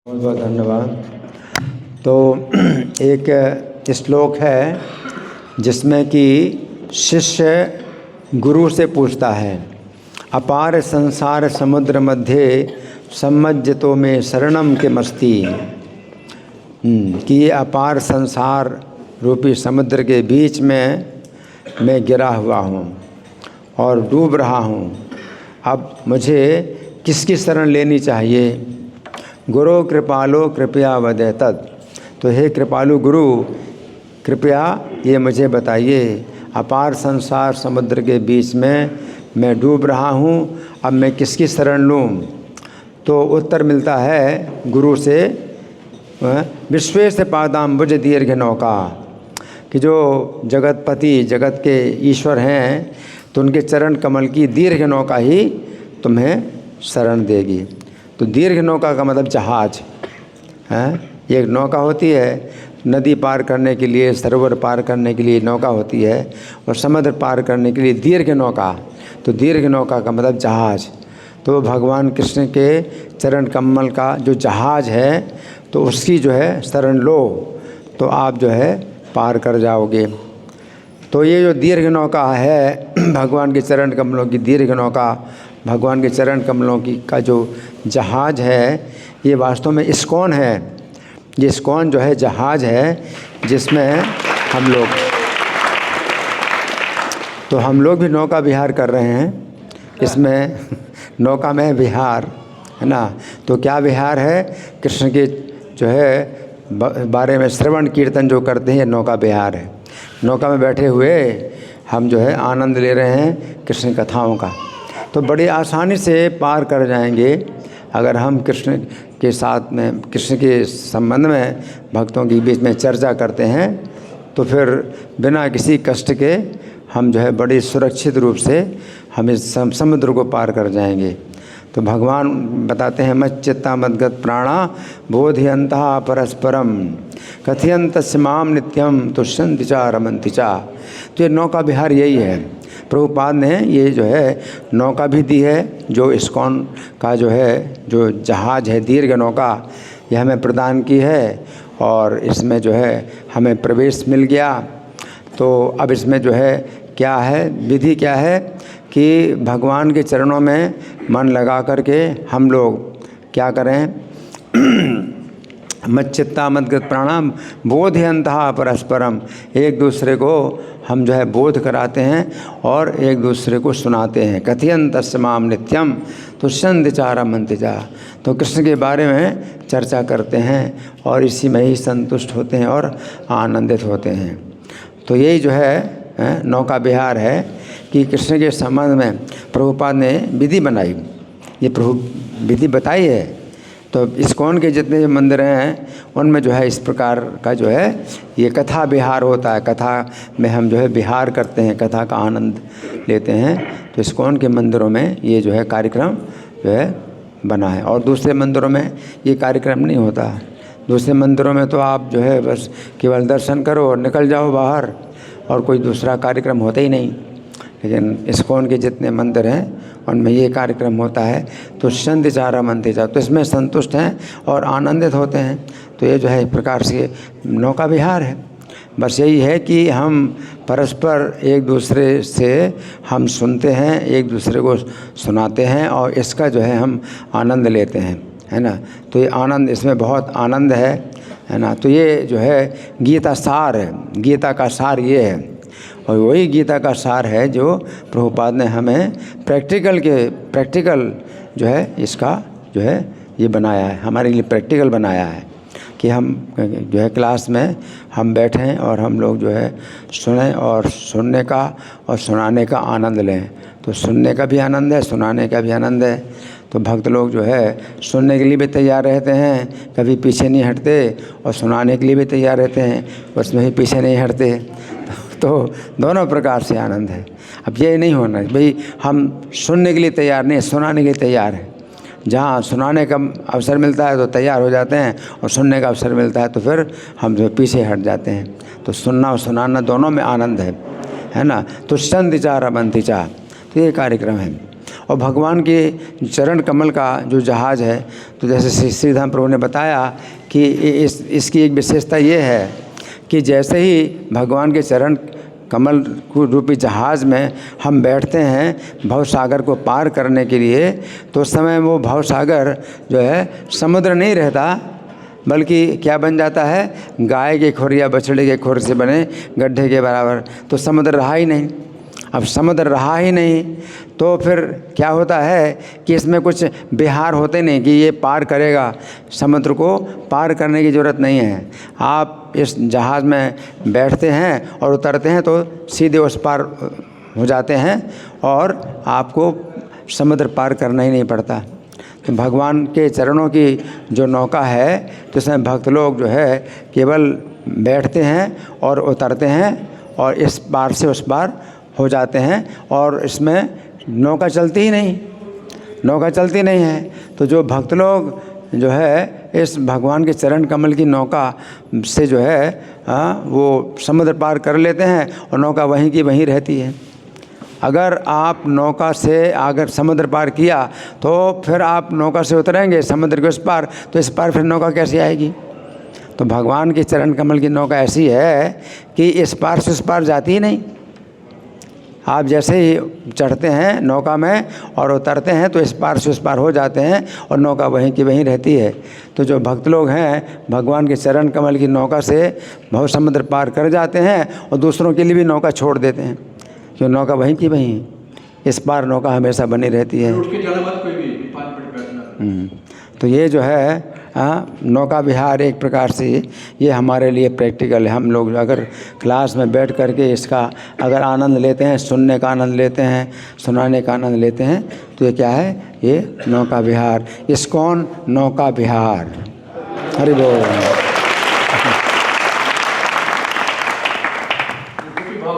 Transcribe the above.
बहुत बहुत धन्यवाद। तो एक श्लोक है जिसमें कि शिष्य गुरु से पूछता है, अपार संसार समुद्र मध्य सम्मज्जतो में शरणम के मस्ती, कि ये अपार संसार रूपी समुद्र के बीच में मैं गिरा हुआ हूँ और डूब रहा हूँ। अब मुझे किसकी शरण लेनी चाहिए? गुरु कृपालो कृपया वदे तत्। तो हे कृपालु गुरु, कृपया ये मुझे बताइए, अपार संसार समुद्र के बीच में मैं डूब रहा हूँ, अब मैं किसकी शरण लूँ? तो उत्तर मिलता है गुरु से, विश्वेश पादाम्बुज दीर्घ नौका, कि जो जगतपति जगत के ईश्वर हैं तो उनके चरण कमल की दीर्घ नौका ही तुम्हें शरण देगी। तो दीर्घ नौका का मतलब जहाज है। एक नौका होती है नदी पार करने के लिए, सरोवर पार करने के लिए नौका होती है, और समुद्र पार करने के लिए दीर्घ नौका। तो दीर्घ नौका का मतलब जहाज। तो भगवान कृष्ण के चरण कमल का जो जहाज है तो उसकी जो है शरण लो तो आप जो है पार कर जाओगे। तो ये जो दीर्घ नौका है, भगवान के चरण कमलों की दीर्घ नौका, भगवान के चरण कमलों की का जो जहाज है, ये वास्तव में इस्कॉन है। ये इस्कॉन जो है जहाज है जिसमें हम लोग भी नौका विहार कर रहे हैं। इसमें नौका में विहार है ना। तो क्या विहार है? कृष्ण के जो है बारे में श्रवण कीर्तन जो करते हैं, नौका विहार है। नौका में बैठे हुए हम जो है आनंद ले रहे हैं कृष्ण कथाओं का। तो बड़ी आसानी से पार कर जाएंगे अगर हम कृष्ण के साथ में, कृष्ण के संबंध में भक्तों के बीच में चर्चा करते हैं, तो फिर बिना किसी कष्ट के हम जो है बड़ी सुरक्षित रूप से हम इस समुद्र को पार कर जाएंगे। तो भगवान बताते हैं, मच्चित्ता मद्गत प्राणा बोधयन्तः परस्परम कथयन्त माम नित्यम तुष्यन्ति च रमन्ति च। तो ये नौका विहार यही है। प्रभुपाद ने ये जो है नौका भी दी है, जो इस्कॉन का जो है जो जहाज है दीर्घ नौका, यह हमें प्रदान की है और इसमें जो है हमें प्रवेश मिल गया। तो अब इसमें जो है क्या है, विधि क्या है कि भगवान के चरणों में मन लगा करके हम लोग क्या करें, मच्चित्ता मद्गत प्राणाम बोधयन्तः परस्परम, एक दूसरे को हम जो है बोध कराते हैं और एक दूसरे को सुनाते हैं। कथयन्तः माम नित्यम तुष्यन्ति च रमन्ति च। तो कृष्ण के बारे में चर्चा करते हैं और इसी में ही संतुष्ट होते हैं और आनंदित होते हैं। तो यही जो है नौका विहार है कि कृष्ण के संबंध में प्रभुपाद ने विधि बनाई, ये प्रभु विधि बताई है। तो इस्कॉन के जितने मंदिर हैं उनमें जो है इस प्रकार का जो है ये कथा विहार होता है। कथा में हम जो है विहार करते हैं, कथा का आनंद लेते हैं। तो इस्कॉन के मंदिरों में ये जो है कार्यक्रम जो है बना है, और दूसरे मंदिरों में ये कार्यक्रम नहीं होता। दूसरे मंदिरों में तो आप जो है बस केवल दर्शन करो और निकल जाओ बाहर, और कोई दूसरा कार्यक्रम होता ही नहीं। लेकिन इस्कॉन के जितने मंदिर हैं उनमें ये कार्यक्रम होता है। तो तुष्यन्ति च रमन्ति च, तो इसमें संतुष्ट हैं और आनंदित होते हैं। तो ये जो है एक प्रकार से नौका विहार है। बस यही है कि हम परस्पर एक दूसरे से हम सुनते हैं, एक दूसरे को सुनाते हैं और इसका जो है हम आनंद लेते हैं, है ना। तो ये आनंद, इसमें बहुत आनंद है ना। तो ये जो है गीता सार है, गीता का सार ये है, और वही गीता का सार है जो प्रभुपाद ने हमें प्रैक्टिकल जो है इसका जो है ये बनाया है, हमारे लिए प्रैक्टिकल बनाया है कि हम जो है क्लास में हम बैठें और हम लोग जो है सुनें और सुनने का और सुनाने का आनंद लें। तो सुनने का भी आनंद है, सुनाने का भी आनंद है। तो भक्त लोग जो है सुनने के लिए भी तैयार रहते हैं, कभी पीछे नहीं हटते, और सुनाने के लिए भी तैयार रहते हैं, उसमें भी पीछे नहीं हटते। तो दोनों प्रकार से आनंद है। अब ये नहीं होना भाई हम सुनने के लिए तैयार नहीं, सुनाने के लिए तैयार हैं। जहाँ सुनाने का अवसर मिलता है तो तैयार हो जाते हैं, और सुनने का अवसर मिलता है तो फिर हम जो पीछे हट जाते हैं। तो सुनना और सुनाना दोनों में आनंद है ना। तुष्यन्ति च रमन्ति च, तो ये कार्यक्रम है। और भगवान के चरण कमल का जो जहाज़ है, तो जैसे श्रीधाम प्रभु ने बताया कि इसकी एक विशेषता ये है कि जैसे ही भगवान के चरण कमल रूपी जहाज़ में हम बैठते हैं भव सागर को पार करने के लिए, तो उस समय वो भव सागर जो है समुद्र नहीं रहता, बल्कि क्या बन जाता है, गाय के खुर या बछड़े के खुर से बने गड्ढे के बराबर। तो समुद्र रहा ही नहीं। अब समुद्र रहा ही नहीं तो फिर क्या होता है कि इसमें कुछ बिहार होते नहीं कि ये पार करेगा। समुद्र को पार करने की ज़रूरत नहीं है। आप इस जहाज़ में बैठते हैं और उतरते हैं तो सीधे उस पार हो जाते हैं और आपको समुद्र पार करना ही नहीं पड़ता। तो भगवान के चरणों की जो नौका है, तो इसमें भक्त लोग जो है केवल बैठते हैं और उतरते हैं और इस पार से उस पार हो जाते हैं, और इसमें नौका चलती ही नहीं, नौका चलती नहीं है। तो जो भक्त लोग जो है इस भगवान के चरण कमल की नौका से जो है वो समुद्र पार कर लेते हैं और नौका वहीं की वहीं रहती है। अगर आप नौका से अगर समुद्र पार किया तो फिर आप नौका से उतरेंगे समुद्र के उस पार, तो इस पार फिर नौका कैसे आएगी। तो भगवान के चरण कमल की नौका ऐसी है कि इस पार से उस पार जाती ही नहीं। आप जैसे ही चढ़ते हैं नौका में और उतरते हैं तो इस पार से उस पार हो जाते हैं और नौका वहीं की वहीं रहती है। तो जो भक्त लोग हैं भगवान के चरण कमल की नौका से भव समुद्र पार कर जाते हैं और दूसरों के लिए भी नौका छोड़ देते हैं, क्यों नौका वहीं की वहीं, इस पार नौका हमेशा बनी रहती है। तो ये जो है नौका विहार एक प्रकार से ये हमारे लिए प्रैक्टिकल है। हम लोग अगर क्लास में बैठ करके इसका अगर आनंद लेते हैं, सुनने का आनंद लेते हैं, सुनाने का आनंद लेते हैं, तो ये क्या है, ये नौका विहार, इस्कॉन नौका विहार। हरि बोल।